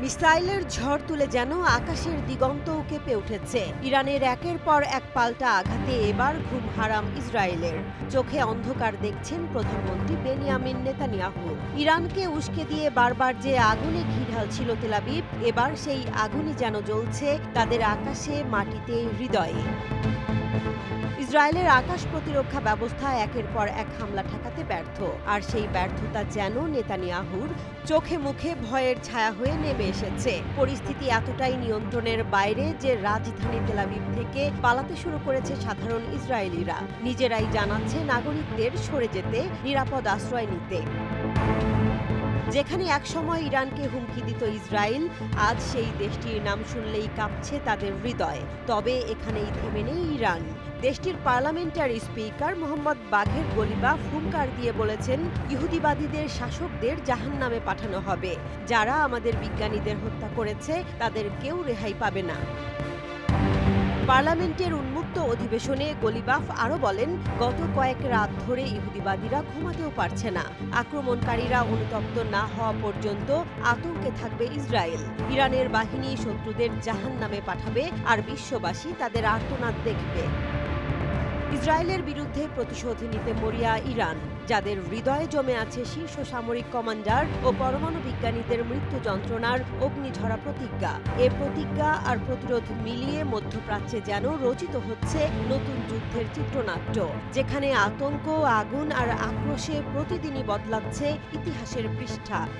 মিসাইলের ঝড় তুলে যেন আকাশের দিগন্তও কেঁপে উঠেছে। ইরানের একের পর এক পাল্টা আঘাতে এবার ঘুম হারাম ইসরায়েলের। চোখে অন্ধকার দেখছেন প্রধানমন্ত্রী বেনিয়ামিন নেতানিয়াহু। ইরানকে উস্কে দিয়ে বারবার যে আগুনে ঘি ঢালছিল তেল আবিব, এবার সেই আগুনই যেন জ্বলছে তাদের আকাশে, মাটিতে, হৃদয়ে। ইসরায়েলের আকাশ প্রতিরক্ষা ব্যবস্থা একের পর এক হামলা ঠেকাতে ব্যর্থ, আর সেই ব্যর্থতা যেন নেতানিয়াহুর চোখে মুখে ভয়ের ছায়া হয়ে নেমে এসেছে। পরিস্থিতি এতটাই নিয়ন্ত্রণের বাইরে যে রাজধানী তেল আবিব থেকে পালাতে শুরু করেছে সাধারণ ইসরায়েলিরা। নিজেরাই জানাচ্ছে নাগরিকদের সরে যেতে, নিরাপদ আশ্রয় নিতে। যেখানে একসময় ইরানকে হুমকি দিত ইসরায়েল, আজ সেই দেশটির নাম শুনলেই কাঁপছে তাদের হৃদয়। তবে এখানেই থেমে নেই ইরান। দেশটির পার্লামেন্টের স্পিকার মোহাম্মদ বাঘের গলিবাফ হুঙ্কার দিয়ে বলেছেন, ইহুদিবাদীদের শাসকদের জাহান্নামে পাঠানো হবে। যারা আমাদের বিজ্ঞানীদের হত্যা করেছে তাদের কেউ রেহাই পাবে না। পার্লামেন্টের উন্মুক্ত অধিবেশনে গলিবাফ আরও বলেন, গত কয়েক রাত ধরে ইহুদিবাদীরা ঘুমাতেও পারছে না। আক্রমণকারীরা অনুতপ্ত না হওয়া পর্যন্ত আতঙ্কে থাকবে ইসরায়েল। ইরানের বাহিনী শত্রুদের জাহান্নামে পাঠাবে, আর বিশ্ববাসী তাদের আর্তনাদ দেখবে। ইসরায়েলের বিরুদ্ধে প্রতিশোধ নিতে মরিয়া ইরান, যাদের হৃদয়ে জমে আছে শীর্ষ সামরিক কমান্ডার ও পরমাণু বিজ্ঞানীদের মৃত্যু যন্ত্রণার অগ্নিঝরা প্রতিজ্ঞা। এ প্রতিজ্ঞা আর প্রতিরোধ মিলিয়ে মধ্যপ্রাচ্যে যেন রচিত হচ্ছে নতুন যুদ্ধের চিত্রনাট্য, যেখানে আতঙ্ক, আগুন আর আক্রোশে প্রতিদিনই বদলাচ্ছে ইতিহাসের পৃষ্ঠা।